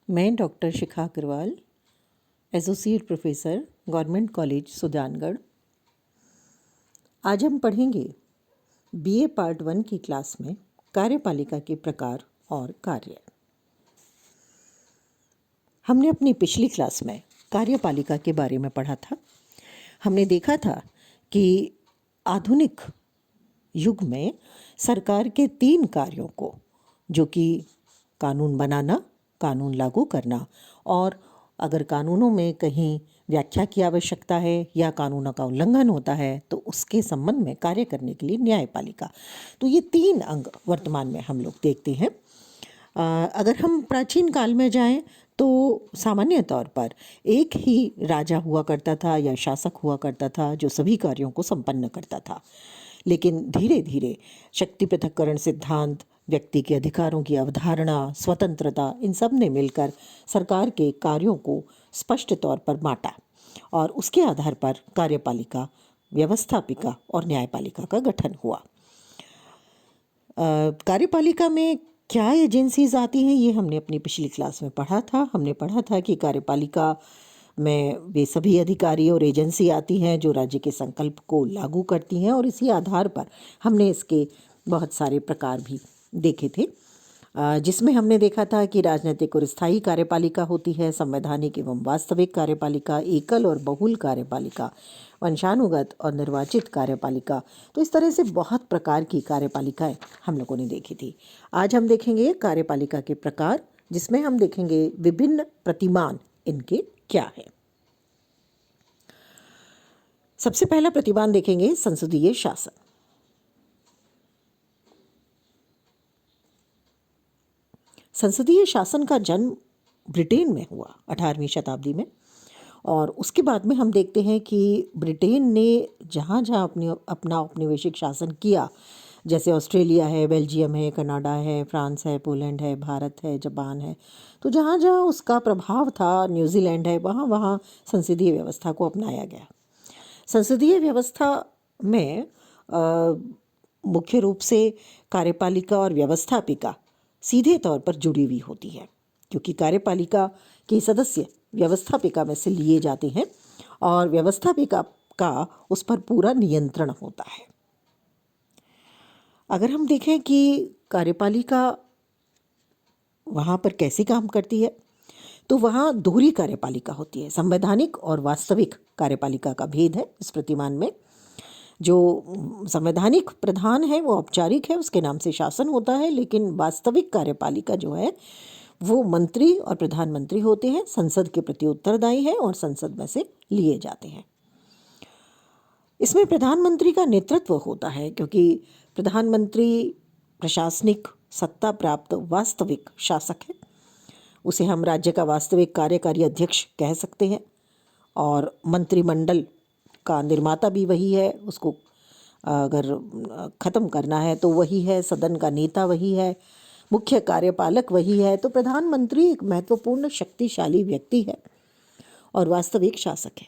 मैं doctor Shikha Agarwal, associate professor, government college Sujangarh. आज हम पढ़ेंगे बीए पार्ट 1 की क्लास में कार्यपालिका के प्रकार और कार्य। हमने अपनी पिछली क्लास में कार्यपालिका के बारे में पढ़ा था। हमने देखा था कि आधुनिक युग में सरकार के 3 कार्यों को, जो कि कानून बनाना, कानून लागू करना और अगर कानूनों में कहीं व्याख्या की आवश्यकता है या कानूनों का उल्लंघन होता है तो उसके संबंध में कार्य करने के लिए न्यायपालिका। तो ये 3 अंग वर्तमान में हम लोग देखते हैं। अगर हम प्राचीन काल में जाएं तो सामान्य तौर पर एक ही राजा हुआ करता था या शासक हुआ करता था जो सभी कार्यों को संपन्न करता था। लेकिन धीरे धीरे शक्ति पृथक्करण सिद्धांत, व्यक्ति के अधिकारों की अवधारणा, स्वतंत्रता, इन सब ने मिलकर सरकार के कार्यों को स्पष्ट तौर पर बांटा और उसके आधार पर कार्यपालिका, व्यवस्थापिका और न्यायपालिका का गठन हुआ। कार्यपालिका में क्या एजेंसीज आती हैं ये हमने अपनी पिछली क्लास में पढ़ा था। हमने पढ़ा था कि कार्यपालिका में वे सभी अधिकारी और एजेंसी आती हैं जो राज्य के संकल्प को लागू करती हैं और इसी आधार पर हमने इसके बहुत सारे प्रकार भी देखे थे, जिसमें हमने देखा था कि राजनीतिक और स्थायी कार्यपालिका होती है, संवैधानिक एवं वास्तविक कार्यपालिका, एकल और बहुल कार्यपालिका, वंशानुगत और निर्वाचित कार्यपालिका। तो इस तरह से बहुत प्रकार की कार्यपालिकाएं हम लोगों ने देखी थी। आज हम देखेंगे कार्यपालिका के प्रकार, जिसमें हम देखेंगे विभिन्न प्रतिमान इनके क्या है। सबसे पहला प्रतिमान देखेंगे संसदीय शासन। संसदीय शासन का जन्म ब्रिटेन में हुआ 18वीं शताब्दी में और उसके बाद में हम देखते हैं कि ब्रिटेन ने जहाँ जहाँ अपना औपनिवेशिक शासन किया, जैसे ऑस्ट्रेलिया है, बेल्जियम है, कनाडा है, फ्रांस है, पोलैंड है, भारत है, जापान है, तो जहाँ जहाँ उसका प्रभाव था, न्यूजीलैंड है, वहाँ वहाँ संसदीय व्यवस्था को अपनाया गया। संसदीय व्यवस्था में मुख्य रूप से कार्यपालिका और व्यवस्थापिका सीधे तौर पर जुड़ी हुई होती है, क्योंकि कार्यपालिका के सदस्य व्यवस्थापिका में से लिए जाते हैं और व्यवस्थापिका का उस पर पूरा नियंत्रण होता है। अगर हम देखें कि कार्यपालिका वहाँ पर कैसे काम करती है, तो वहाँ दोहरी कार्यपालिका होती है। संवैधानिक और वास्तविक कार्यपालिका का भेद है इस प्रतिमान में। जो संवैधानिक प्रधान है वो औपचारिक है, उसके नाम से शासन होता है, लेकिन वास्तविक कार्यपालिका जो है वो मंत्री और प्रधानमंत्री होते हैं, संसद के प्रति उत्तरदायी है और संसद में से लिए जाते हैं। इसमें प्रधानमंत्री का नेतृत्व होता है, क्योंकि प्रधानमंत्री प्रशासनिक सत्ता प्राप्त वास्तविक शासक है। उसे हम राज्य का वास्तविक कार्यकारी अध्यक्ष कह सकते हैं और मंत्रिमंडल का निर्माता भी वही है। उसको अगर ख़त्म करना है तो वही है, सदन का नेता वही है, मुख्य कार्यपालक वही है। तो प्रधानमंत्री एक महत्वपूर्ण शक्तिशाली व्यक्ति है और वास्तविक शासक है।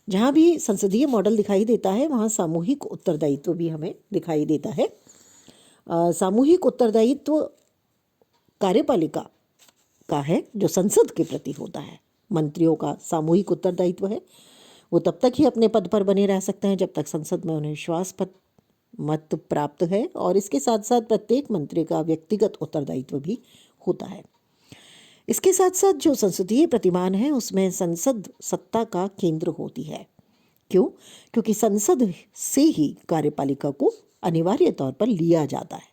जहाँ भी संसदीय मॉडल दिखाई देता है वहाँ सामूहिक उत्तरदायित्व भी हमें दिखाई देता है। सामूहिक उत्तरदायित्व कार्यपालिका का है जो संसद के प्रति होता है। मंत्रियों का सामूहिक उत्तरदायित्व है, वो तब तक ही अपने पद पर बने रह सकते हैं जब तक संसद में उन्हें विश्वास मत प्राप्त है, और इसके साथ साथ प्रत्येक मंत्री का व्यक्तिगत उत्तरदायित्व भी होता है। इसके साथ साथ जो संसदीय प्रतिमान है उसमें संसद सत्ता का केंद्र होती है। क्यों? क्योंकि संसद से ही कार्यपालिका को अनिवार्य तौर पर लिया जाता है।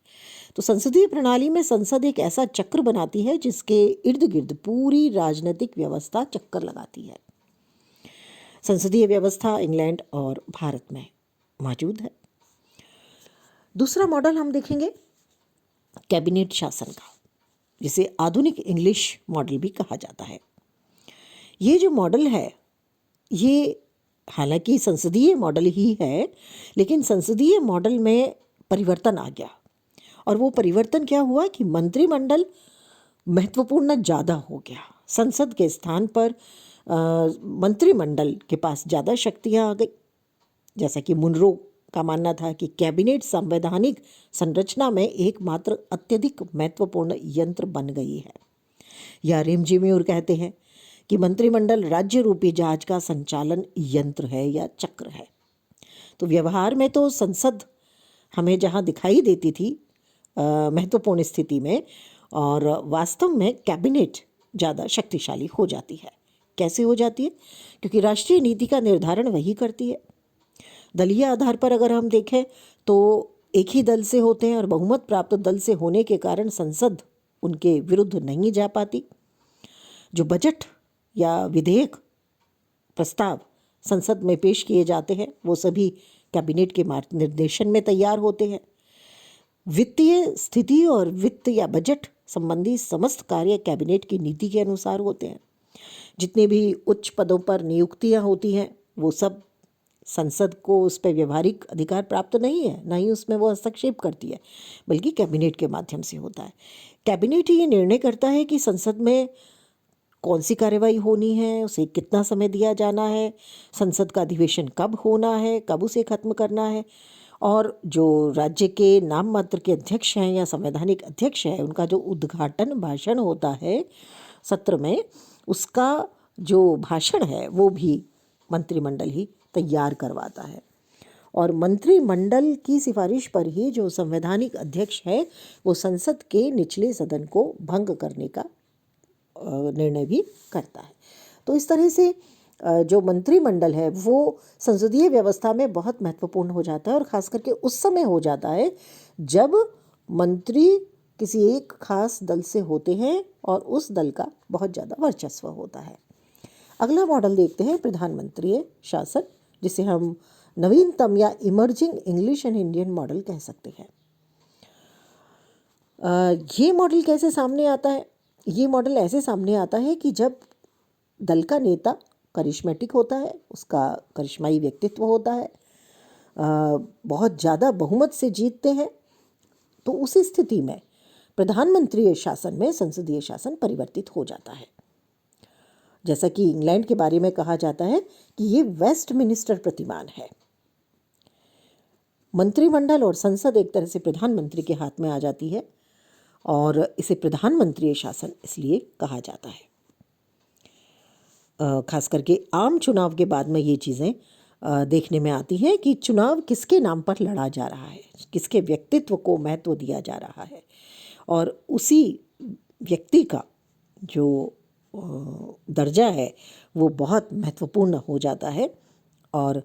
तो संसदीय प्रणाली में संसद एक ऐसा चक्र बनाती है जिसके इर्द गिर्द पूरी राजनीतिक व्यवस्था चक्कर लगाती है। संसदीय व्यवस्था इंग्लैंड और भारत में मौजूद है। दूसरा मॉडल हम देखेंगे कैबिनेट शासन का, जिसे आधुनिक इंग्लिश मॉडल भी कहा जाता है। ये जो मॉडल है ये हालांकि संसदीय मॉडल ही है, लेकिन संसदीय मॉडल में परिवर्तन आ गया। और वो परिवर्तन क्या हुआ कि मंत्रिमंडल महत्वपूर्ण ज़्यादा हो गया। संसद के स्थान पर मंत्रिमंडल के पास ज़्यादा शक्तियाँ आ गई। जैसा कि मुनरो का मानना था कि कैबिनेट संवैधानिक संरचना में एकमात्र अत्यधिक महत्वपूर्ण यंत्र बन गई है। या रेमजिम्यूर कहते हैं कि मंत्रिमंडल राज्य रूपी जहाज का संचालन यंत्र है या चक्र है। तो व्यवहार में तो संसद हमें जहाँ दिखाई देती थी महत्वपूर्ण स्थिति में, और वास्तव में कैबिनेट ज़्यादा शक्तिशाली हो जाती है। कैसे हो जाती है? क्योंकि राष्ट्रीय नीति का निर्धारण वही करती है। दलीय आधार पर अगर हम देखें तो एक ही दल से होते हैं और बहुमत प्राप्त दल से होने के कारण संसद उनके विरुद्ध नहीं जा पाती। जो बजट या विधेयक प्रस्ताव संसद में पेश किए जाते हैं वो सभी कैबिनेट के निर्देशन में तैयार होते हैं। वित्तीय स्थिति और वित्त या बजट संबंधी समस्त कार्य कैबिनेट की नीति के अनुसार होते हैं। जितने भी उच्च पदों पर नियुक्तियां होती हैं वो सब संसद को उस पर व्यवहारिक अधिकार प्राप्त नहीं है, ना ही उसमें वो हस्तक्षेप करती है, बल्कि कैबिनेट के माध्यम से होता है। कैबिनेट ही ये निर्णय करता है कि संसद में कौन सी कार्यवाही होनी है, उसे कितना समय दिया जाना है, संसद का अधिवेशन कब होना है, कब उसे खत्म करना है, और जो राज्य के नाम मात्र के अध्यक्ष हैं या संवैधानिक अध्यक्ष हैं उनका जो उद्घाटन भाषण होता है सत्र में, उसका जो भाषण है वो भी मंत्रिमंडल ही तैयार करवाता है। और मंत्रिमंडल की सिफारिश पर ही जो संवैधानिक अध्यक्ष है वो संसद के निचले सदन को भंग करने का निर्णय भी करता है। तो इस तरह से जो मंत्रिमंडल है वो संसदीय व्यवस्था में बहुत महत्वपूर्ण हो जाता है, और ख़ास करके उस समय हो जाता है जब मंत्री किसी एक खास दल से होते हैं और उस दल का बहुत ज़्यादा वर्चस्व होता है। अगला मॉडल देखते हैं प्रधानमंत्री शासन, जिसे हम नवीनतम या emerging English and Indian model कह सकते हैं। ये मॉडल कैसे सामने आता है? ये मॉडल ऐसे सामने आता है कि जब दल का नेता करिश्मेटिक होता है, उसका करिश्माई व्यक्तित्व होता है, बहुत ज़्यादा बहुमत से जीतते हैं, तो उस स्थिति में प्रधानमंत्री शासन में संसदीय शासन परिवर्तित हो जाता है। जैसा कि इंग्लैंड के बारे में कहा जाता है कि ये वेस्टमिनिस्टर प्रतिमान है। मंत्रिमंडल और संसद एक तरह से प्रधानमंत्री के हाथ में आ जाती है और इसे प्रधानमंत्री शासन इसलिए कहा जाता है। खास करके आम चुनाव के बाद में ये चीज़ें देखने में आती हैं कि चुनाव किसके नाम पर लड़ा जा रहा है, किसके व्यक्तित्व को महत्व दिया जा रहा है, और उसी व्यक्ति का जो दर्जा है वो बहुत महत्वपूर्ण हो जाता है। और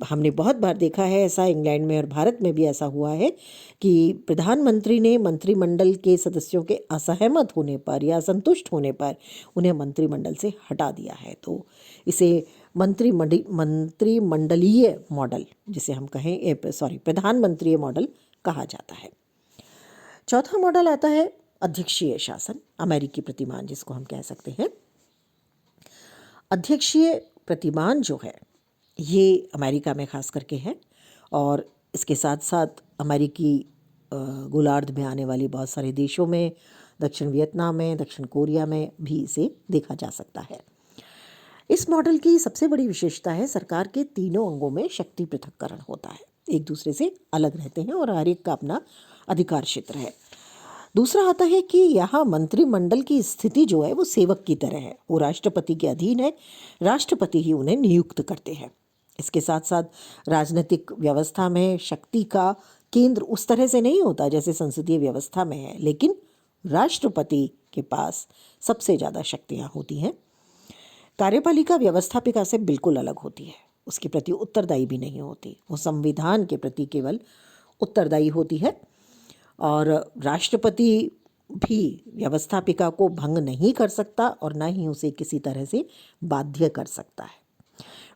हमने बहुत बार देखा है ऐसा, इंग्लैंड में और भारत में भी ऐसा हुआ है कि प्रधानमंत्री ने मंत्रिमंडल के सदस्यों के असहमत होने पर या असंतुष्ट होने पर उन्हें मंत्रिमंडल से हटा दिया है। तो इसे मंत्रिमंडलीय मॉडल, जिसे हम प्रधानमंत्री मॉडल कहा जाता है। चौथा मॉडल आता है अध्यक्षीय शासन, अमेरिकी प्रतिमान जिसको हम कह सकते हैं। अध्यक्षीय प्रतिमान जो है ये अमेरिका में खास करके है, और इसके साथ साथ अमेरिकी गोलार्ध में आने वाली बहुत सारे देशों में, दक्षिण वियतनाम में, दक्षिण कोरिया में भी इसे देखा जा सकता है। इस मॉडल की सबसे बड़ी विशेषता है सरकार के तीनों अंगों में शक्ति पृथक्करण होता है, एक दूसरे से अलग रहते हैं और हर एक का अपना अधिकार क्षेत्र है। दूसरा आता है कि यहाँ मंत्रिमंडल की स्थिति जो है वो सेवक की तरह है, वो राष्ट्रपति के अधीन है, राष्ट्रपति ही उन्हें नियुक्त करते हैं। इसके साथ साथ राजनीतिक व्यवस्था में शक्ति का केंद्र उस तरह से नहीं होता जैसे संसदीय व्यवस्था में है, लेकिन राष्ट्रपति के पास सबसे ज़्यादा शक्तियाँ होती हैं। कार्यपालिका व्यवस्थापिका से बिल्कुल अलग होती है, उसके प्रति उत्तरदायी भी नहीं होती, वो संविधान के प्रति केवल उत्तरदायी होती है। और राष्ट्रपति भी व्यवस्थापिका को भंग नहीं कर सकता और ना ही उसे किसी तरह से बाध्य कर सकता है।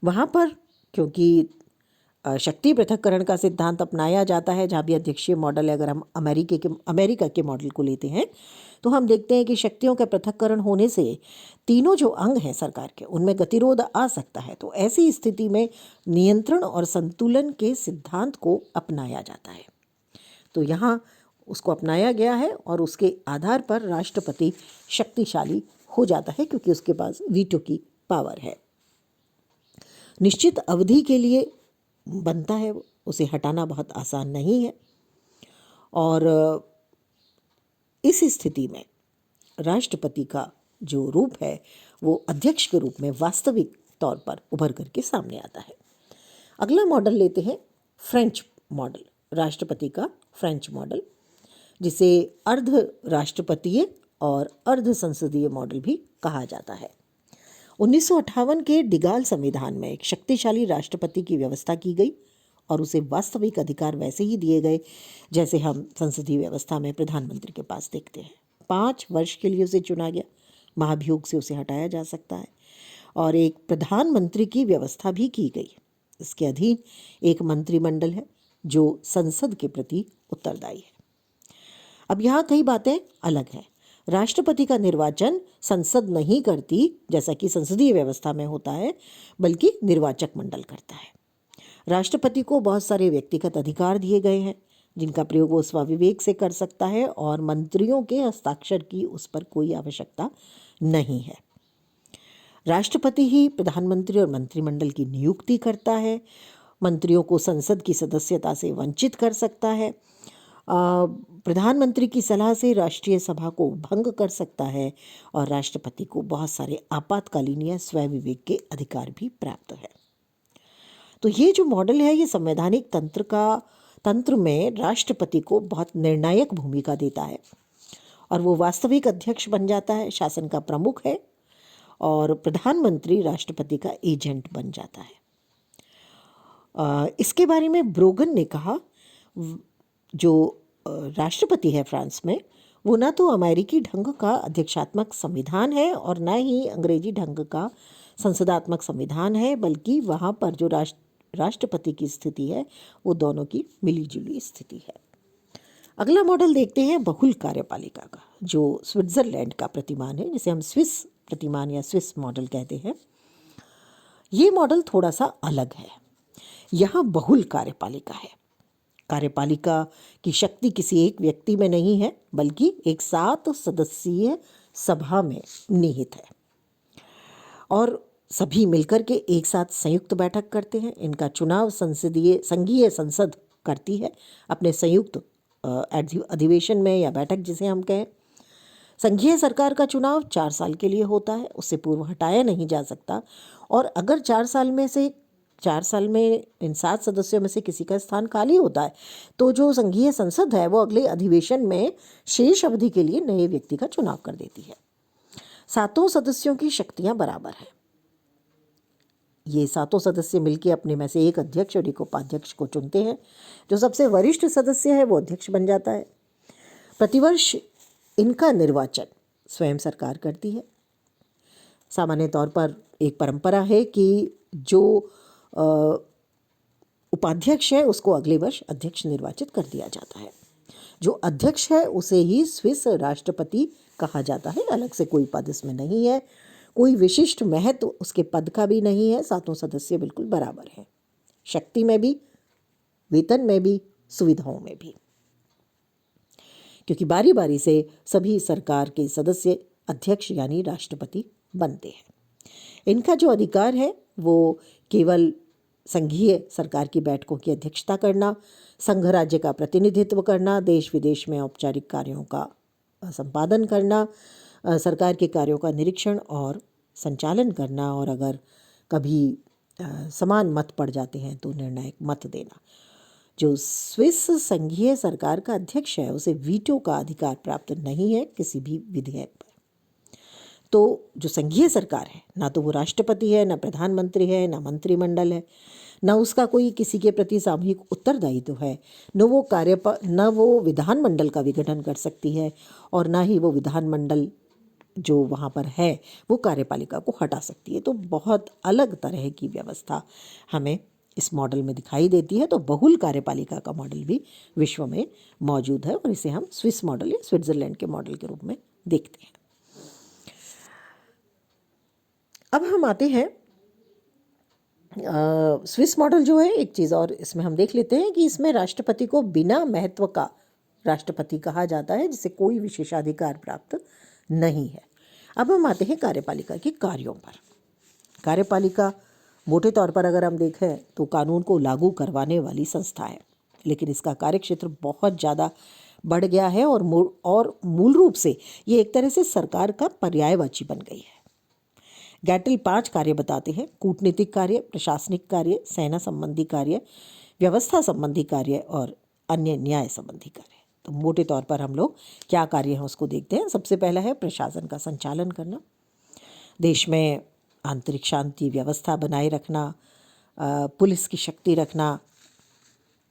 वहाँ पर क्योंकि शक्ति पृथक्करण का सिद्धांत अपनाया जाता है, जहाँ भी अध्यक्षीय मॉडल है, अगर हम अमेरिका के मॉडल को लेते हैं तो हम देखते हैं कि शक्तियों का पृथक्करण होने से तीनों जो अंग हैं सरकार के उनमें गतिरोध आ सकता है। तो ऐसी स्थिति में नियंत्रण और संतुलन के सिद्धांत को अपनाया जाता है। तो यहाँ उसको अपनाया गया है और उसके आधार पर राष्ट्रपति शक्तिशाली हो जाता है क्योंकि उसके पास वीटो की पावर है। निश्चित अवधि के लिए बनता है, उसे हटाना बहुत आसान नहीं है। और इस स्थिति में राष्ट्रपति का जो रूप है वो अध्यक्ष के रूप में वास्तविक तौर पर उभर करके सामने आता है। अगला मॉडल लेते हैं फ्रेंच मॉडल, राष्ट्रपति का फ्रेंच मॉडल, जिसे अर्ध राष्ट्रपतीय और अर्ध संसदीय मॉडल भी कहा जाता है। 1958 के डिगाल संविधान में एक शक्तिशाली राष्ट्रपति की व्यवस्था की गई और उसे वास्तविक अधिकार वैसे ही दिए गए जैसे हम संसदीय व्यवस्था में प्रधानमंत्री के पास देखते हैं। 5 वर्ष के लिए उसे चुना गया, महाभियोग से उसे हटाया जा सकता है और एक प्रधानमंत्री की व्यवस्था भी की गई। इसके अधीन एक मंत्रिमंडल है जो संसद के प्रति उत्तरदायी है। अब यहाँ कई बातें अलग हैं। राष्ट्रपति का निर्वाचन संसद नहीं करती जैसा कि संसदीय व्यवस्था में होता है, बल्कि निर्वाचक मंडल करता है। राष्ट्रपति को बहुत सारे व्यक्तिगत अधिकार दिए गए हैं जिनका प्रयोग वो स्वविवेक से कर सकता है और मंत्रियों के हस्ताक्षर की उस पर कोई आवश्यकता नहीं है। राष्ट्रपति ही प्रधानमंत्री और मंत्रिमंडल की नियुक्ति करता है, मंत्रियों को संसद की सदस्यता से वंचित कर सकता है, प्रधानमंत्री की सलाह से राष्ट्रीय सभा को भंग कर सकता है और राष्ट्रपति को बहुत सारे आपातकालीन या स्वविवेक के अधिकार भी प्राप्त है। तो ये जो मॉडल है ये संवैधानिक तंत्र में राष्ट्रपति को बहुत निर्णायक भूमिका देता है और वो वास्तविक अध्यक्ष बन जाता है, शासन का प्रमुख है और प्रधानमंत्री राष्ट्रपति का एजेंट बन जाता है। इसके बारे में ब्रोगन ने कहा, जो राष्ट्रपति है फ्रांस में, वो ना तो अमेरिकी ढंग का अध्यक्षात्मक संविधान है और ना ही अंग्रेजी ढंग का संसदात्मक संविधान है, बल्कि वहाँ पर जो राष्ट्रपति की स्थिति है वो दोनों की मिलीजुली स्थिति है। अगला मॉडल देखते हैं बहुल कार्यपालिका का, जो स्विट्ज़रलैंड का प्रतिमान है, जिसे हम स्विस प्रतिमान या स्विस मॉडल कहते हैं। ये मॉडल थोड़ा सा अलग है। यहाँ बहुल कार्यपालिका है। कार्यपालिका की शक्ति किसी एक व्यक्ति में नहीं है, बल्कि एक 7 सदस्यीय सभा में निहित है और सभी मिलकर के एक साथ संयुक्त बैठक करते हैं। इनका चुनाव संघीय संसद करती है अपने संयुक्त अधिवेशन में या बैठक जिसे हम कहें। संघीय सरकार का चुनाव 4 साल के लिए होता है, उससे पूर्व हटाया नहीं जा सकता और अगर 4 साल में इन 7 सदस्यों में से किसी का स्थान खाली होता है तो जो संघीय संसद है वो अगले अधिवेशन में शेष अवधि के लिए नए व्यक्ति का चुनाव कर देती है। 7 सदस्यों की शक्तियां बराबर हैं। ये 7 सदस्य मिलकर अपने में से एक अध्यक्ष और एक उपाध्यक्ष को चुनते हैं। जो सबसे वरिष्ठ सदस्य है वो अध्यक्ष बन जाता है। प्रतिवर्ष इनका निर्वाचन स्वयं सरकार करती है। सामान्य तौर पर एक परंपरा है कि जो उपाध्यक्ष है उसको अगले वर्ष अध्यक्ष निर्वाचित कर दिया जाता है। जो अध्यक्ष है उसे ही स्विस राष्ट्रपति कहा जाता है। अलग से कोई पद इसमें नहीं है, कोई विशिष्ट महत्व उसके पद का भी नहीं है। 7 सदस्य बिल्कुल बराबर हैं, शक्ति में भी, वेतन में भी, सुविधाओं में भी, क्योंकि बारी बारी से सभी सरकार के सदस्य अध्यक्ष यानी राष्ट्रपति बनते हैं। इनका जो अधिकार है वो केवल संघीय सरकार की बैठकों की अध्यक्षता करना, संघ राज्य का प्रतिनिधित्व करना, देश विदेश में औपचारिक कार्यों का संपादन करना, सरकार के कार्यों का निरीक्षण और संचालन करना और अगर कभी समान मत पड़ जाते हैं तो निर्णायक मत देना। जो स्विस संघीय सरकार का अध्यक्ष है उसे वीटो का अधिकार प्राप्त नहीं है किसी भी विधेयक पर। तो जो संघीय सरकार है ना तो वो राष्ट्रपति है, ना प्रधानमंत्री है, ना मंत्रिमंडल है, ना उसका कोई किसी के प्रति सामूहिक उत्तरदायित्व है, न वो विधानमंडल का विघटन कर सकती है और ना ही वो विधानमंडल जो वहाँ पर है वो कार्यपालिका को हटा सकती है। तो बहुत अलग तरह की व्यवस्था हमें इस मॉडल में दिखाई देती है। तो बहुल कार्यपालिका का मॉडल भी विश्व में मौजूद है और इसे हम स्विस मॉडल या स्विट्ज़रलैंड के मॉडल के रूप में देखते हैं। अब हम आते हैं स्विस मॉडल जो है, एक चीज़ और इसमें हम देख लेते हैं कि इसमें राष्ट्रपति को बिना महत्व का राष्ट्रपति कहा जाता है, जिसे कोई विशेषाधिकार प्राप्त नहीं है। अब हम आते हैं कार्यपालिका के कार्यों पर। कार्यपालिका मोटे तौर पर अगर हम देखें तो कानून को लागू करवाने वाली संस्था है, लेकिन इसका कार्यक्षेत्र बहुत ज़्यादा बढ़ गया है और मूल रूप से ये एक तरह से सरकार का पर्यायवाची बन गई है। गैटल 5 कार्य बताते हैं: कूटनीतिक कार्य, प्रशासनिक कार्य, सेना संबंधी कार्य, व्यवस्था संबंधी कार्य और अन्य न्याय संबंधी कार्य। तो मोटे तौर पर हम लोग क्या कार्य हैं उसको देखते हैं। सबसे पहला है प्रशासन का संचालन करना, देश में आंतरिक शांति व्यवस्था बनाए रखना, पुलिस की शक्ति रखना,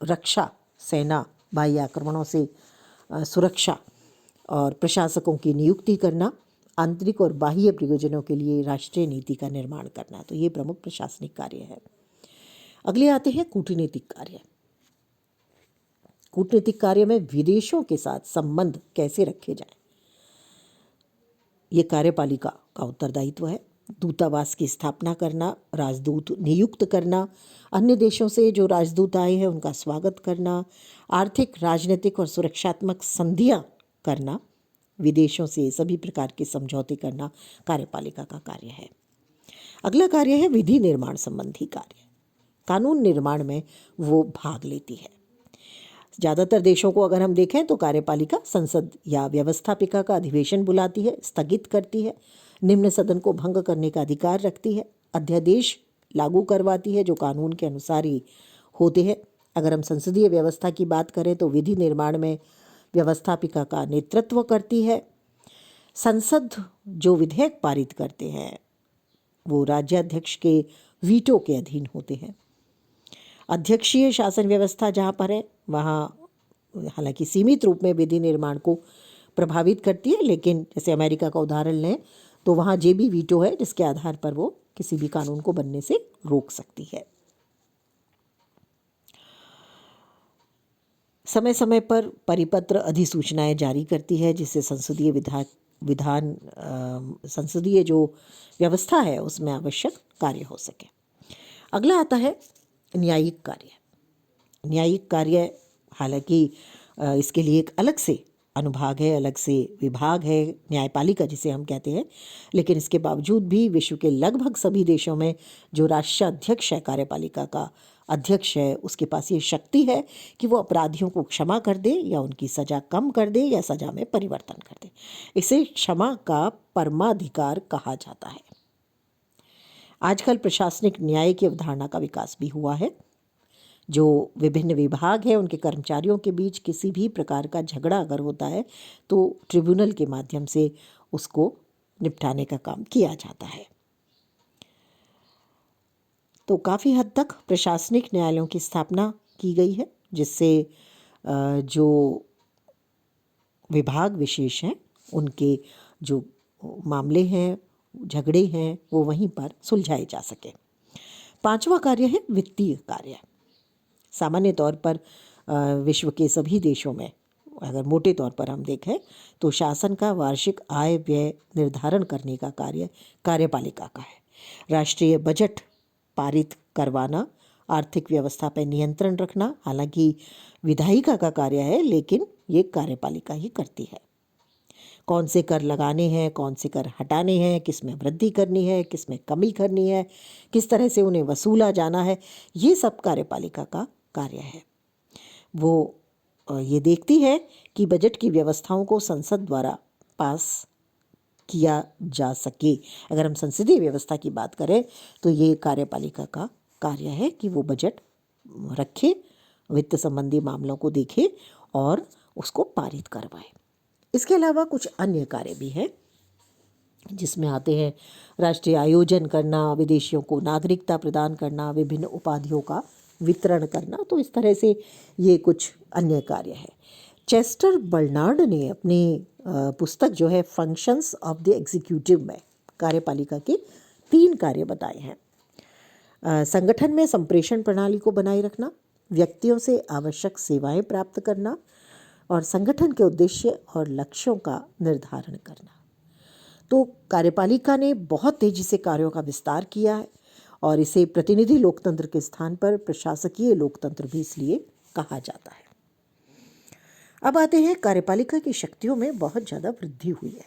रक्षा, सेना, बाह्य आक्रमणों से सुरक्षा और प्रशासकों की नियुक्ति करना, आंतरिक और बाह्य प्रयोजनों के लिए राष्ट्रीय नीति का निर्माण करना। तो ये प्रमुख प्रशासनिक कार्य है। अगले आते हैं कूटनीतिक कार्य। कूटनीतिक कार्य में विदेशों के साथ संबंध कैसे रखे जाएं, ये कार्यपालिका का उत्तरदायित्व है। दूतावास की स्थापना करना, राजदूत नियुक्त करना, अन्य देशों से जो राजदूत आए हैं उनका स्वागत करना, आर्थिक, राजनीतिक और सुरक्षात्मक संधियां करना, विदेशों से सभी प्रकार के समझौते करना कार्यपालिका का कार्य है। अगला कार्य है विधि निर्माण संबंधी कार्य। कानून निर्माण में वो भाग लेती है। ज़्यादातर देशों को अगर हम देखें तो कार्यपालिका संसद या व्यवस्थापिका का अधिवेशन बुलाती है, स्थगित करती है, निम्न सदन को भंग करने का अधिकार रखती है, अध्यादेश लागू करवाती है जो कानून के अनुसार ही होते हैं। अगर हम संसदीय व्यवस्था की बात करें तो विधि निर्माण में व्यवस्थापिका का नेतृत्व करती है। संसद जो विधेयक पारित करते हैं वो राज्याध्यक्ष के वीटो के अधीन होते हैं। अध्यक्षीय शासन व्यवस्था जहाँ पर है वहाँ हालांकि सीमित रूप में विधि निर्माण को प्रभावित करती है, लेकिन जैसे अमेरिका का उदाहरण लें तो वहाँ जेबी वीटो है जिसके आधार पर वो किसी भी कानून को बनने से रोक सकती है। समय समय पर परिपत्र अधिसूचनाएं जारी करती है जिससे संसदीय जो व्यवस्था है उसमें आवश्यक कार्य हो सके। अगला आता है न्यायिक कार्य। न्यायिक कार्य हालांकि इसके लिए एक अलग से अनुभाग है, अलग से विभाग है, न्यायपालिका जिसे हम कहते हैं, लेकिन इसके बावजूद भी विश्व के लगभग सभी देशों में जो राष्ट्राध्यक्ष है, कार्यपालिका का अध्यक्ष है, उसके पास ये शक्ति है कि वो अपराधियों को क्षमा कर दे या उनकी सज़ा कम कर दे या सज़ा में परिवर्तन कर दे। इसे क्षमा का परमाधिकार कहा जाता है। आजकल प्रशासनिक न्याय की अवधारणा का विकास भी हुआ है। जो विभिन्न विभाग हैं उनके कर्मचारियों के बीच किसी भी प्रकार का झगड़ा अगर होता है तो ट्रिब्यूनल के माध्यम से उसको निपटाने का काम किया जाता है। तो काफ़ी हद तक प्रशासनिक न्यायालयों की स्थापना की गई है जिससे जो विभाग विशेष हैं उनके जो मामले हैं, झगड़े हैं, वो वहीं पर सुलझाए जा सके। 5वां कार्य है वित्तीय कार्य। सामान्य तौर पर विश्व के सभी देशों में अगर मोटे तौर पर हम देखें तो शासन का वार्षिक आय व्यय निर्धारण करने का कार्य कार्यपालिका का है। राष्ट्रीय बजट पारित करवाना, आर्थिक व्यवस्था पर नियंत्रण रखना हालांकि विधायिका का कार्य है, लेकिन ये कार्यपालिका ही करती है। कौन से कर लगाने हैं, कौन से कर हटाने हैं, किस में वृद्धि करनी है, किस में कमी करनी है, किस तरह से उन्हें वसूला जाना है, ये सब कार्यपालिका का कार्य है। वो ये देखती है कि बजट की व्यवस्थाओं को संसद द्वारा पास किया जा सके। अगर हम संसदीय व्यवस्था की बात करें तो ये कार्यपालिका का कार्य है कि वो बजट रखे, वित्त संबंधी मामलों को देखे और उसको पारित करवाए। इसके अलावा कुछ अन्य कार्य भी हैं जिसमें आते हैं राष्ट्रीय आयोजन करना, विदेशियों को नागरिकता प्रदान करना, विभिन्न उपाधियों का वितरण करना। तो इस तरह से ये कुछ अन्य कार्य है। चेस्टर बर्नार्ड ने अपनी पुस्तक जो है फंक्शंस ऑफ द एग्जीक्यूटिव में कार्यपालिका के 3 कार्य बताए हैं। संगठन में संप्रेषण प्रणाली को बनाए रखना, व्यक्तियों से आवश्यक सेवाएं प्राप्त करना और संगठन के उद्देश्य और लक्ष्यों का निर्धारण करना। तो कार्यपालिका ने बहुत तेज़ी से कार्यों का विस्तार किया है और इसे प्रतिनिधि लोकतंत्र के स्थान पर प्रशासकीय लोकतंत्र भी इसलिए कहा जाता है। अब आते हैं कार्यपालिका की शक्तियों में बहुत ज़्यादा वृद्धि हुई है।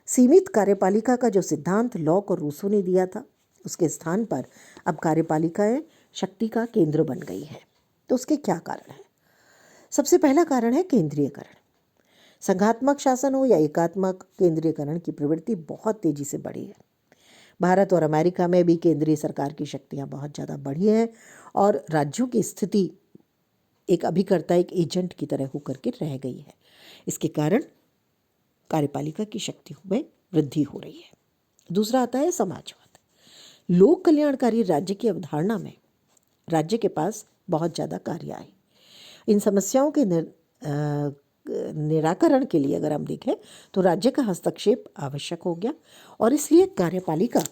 सीमित कार्यपालिका का जो सिद्धांत लॉक और रूसो ने दिया था उसके स्थान पर अब कार्यपालिकाएं शक्ति का केंद्र बन गई है। तो उसके क्या कारण हैं? सबसे पहला कारण है केंद्रीयकरण। संघात्मक शासन हो या एकात्मक, केंद्रीयकरण की प्रवृत्ति बहुत तेजी से बढ़ी है। भारत और अमेरिका में भी केंद्रीय सरकार की शक्तियां बहुत ज़्यादा बढ़ी हैं और राज्यों की स्थिति एक अभिकर्ता, एक एजेंट की तरह होकर के रह गई है। इसके कारण कार्यपालिका की शक्तियों में वृद्धि हो रही है। दूसरा आता है समाजवाद। लोक कल्याणकारी राज्य की अवधारणा में राज्य के पास बहुत ज़्यादा कार्य आए। इन समस्याओं के निराकरण के लिए अगर हम देखें तो राज्य का हस्तक्षेप आवश्यक हो गया और इसलिए कार्यपालिका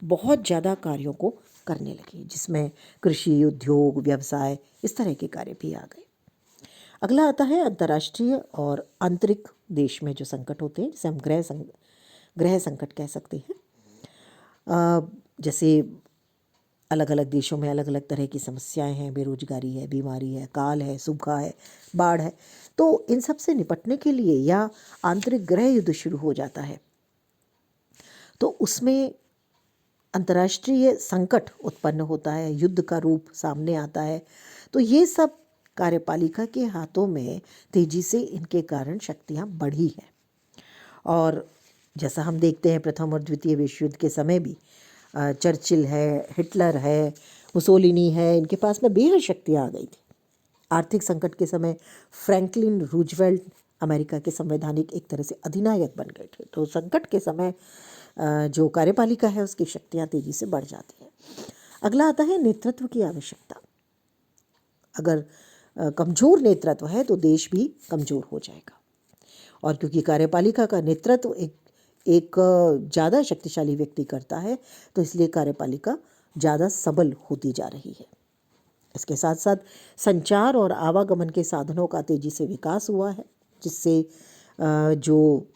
बहुत ज़्यादा कार्यों को करने लगी, जिसमें कृषि, उद्योग, व्यवसाय, इस तरह के कार्य भी आ गए। अगला आता है अंतर्राष्ट्रीय और आंतरिक देश में जो संकट होते हैं, जिसे हम गृह संकट कह सकते हैं। जैसे अलग अलग देशों में अलग अलग तरह की समस्याएं हैं, बेरोजगारी है, बीमारी है, काल है, सूखा है, बाढ़ है। तो इन सब से निपटने के लिए या आंतरिक गृह युद्ध शुरू हो जाता है तो उसमें अंतर्राष्ट्रीय संकट उत्पन्न होता है, युद्ध का रूप सामने आता है। तो ये सब कार्यपालिका के हाथों में तेजी से इनके कारण शक्तियाँ बढ़ी हैं। और जैसा हम देखते हैं प्रथम और द्वितीय विश्व युद्ध के समय भी चर्चिल है, हिटलर है, मुसोलिनी है, इनके पास में बेहद शक्तियाँ आ गई थी। आर्थिक संकट के समय फ्रैंकलिन रूजवेल्ट अमेरिका के संवैधानिक एक तरह से अधिनायक बन गए थे। तो संकट के समय जो कार्यपालिका है उसकी शक्तियाँ तेजी से बढ़ जाती हैं। अगला आता है नेतृत्व की आवश्यकता। अगर कमज़ोर नेतृत्व है तो देश भी कमज़ोर हो जाएगा। और क्योंकि कार्यपालिका का नेतृत्व एक ज़्यादा शक्तिशाली व्यक्ति करता है तो इसलिए कार्यपालिका ज़्यादा सबल होती जा रही है। इसके साथ साथ संचार और आवागमन के साधनों का तेज़ी से विकास हुआ है, जिससे जो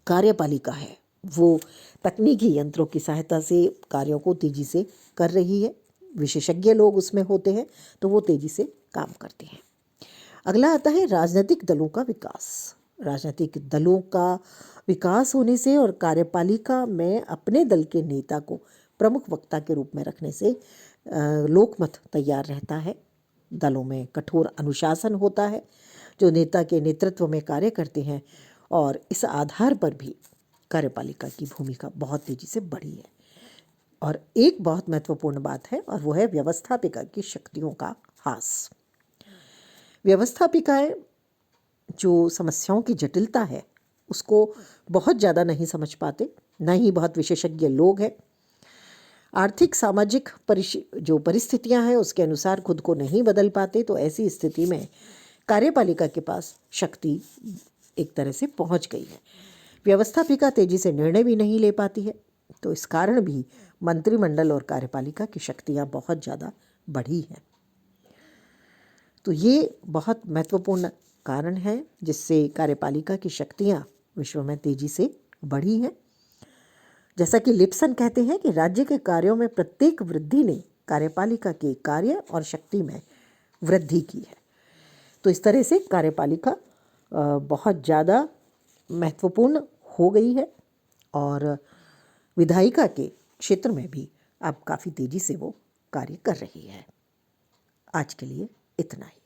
कार्यपालिका है वो तकनीकी यंत्रों की सहायता से कार्यों को तेज़ी से कर रही है। विशेषज्ञ लोग उसमें होते हैं तो वो तेज़ी से काम करते हैं। अगला आता है राजनीतिक दलों का विकास। राजनीतिक दलों का विकास होने से और कार्यपालिका में अपने दल के नेता को प्रमुख वक्ता के रूप में रखने से लोकमत तैयार रहता है। दलों में कठोर अनुशासन होता है जो नेता के नेतृत्व में कार्य करते हैं और इस आधार पर भी कार्यपालिका की भूमिका बहुत तेज़ी से बढ़ी है। और एक बहुत महत्वपूर्ण बात है और वो है व्यवस्थापिका की शक्तियों का ह्रास। व्यवस्थापिकाएं जो समस्याओं की जटिलता है उसको बहुत ज़्यादा नहीं समझ पाते, न ही बहुत विशेषज्ञ लोग हैं। आर्थिक सामाजिक जो परिस्थितियां हैं उसके अनुसार खुद को नहीं बदल पाते। तो ऐसी स्थिति में कार्यपालिका के पास शक्ति एक तरह से पहुंच गई है। व्यवस्थापिका तेजी से निर्णय भी नहीं ले पाती है। तो इस कारण भी मंत्रिमंडल और कार्यपालिका की शक्तियां बहुत ज़्यादा बढ़ी हैं। तो ये बहुत महत्वपूर्ण कारण है जिससे कार्यपालिका की शक्तियां विश्व में तेजी से बढ़ी हैं। जैसा कि लिप्सन कहते हैं कि राज्य के कार्यों में प्रत्येक वृद्धि ने कार्यपालिका के कार्य और शक्ति में वृद्धि की है। तो इस तरह से कार्यपालिका बहुत ज़्यादा महत्वपूर्ण हो गई है और विधायिका के क्षेत्र में भी अब काफ़ी तेज़ी से वो कार्य कर रही है। आज के लिए इतना ही।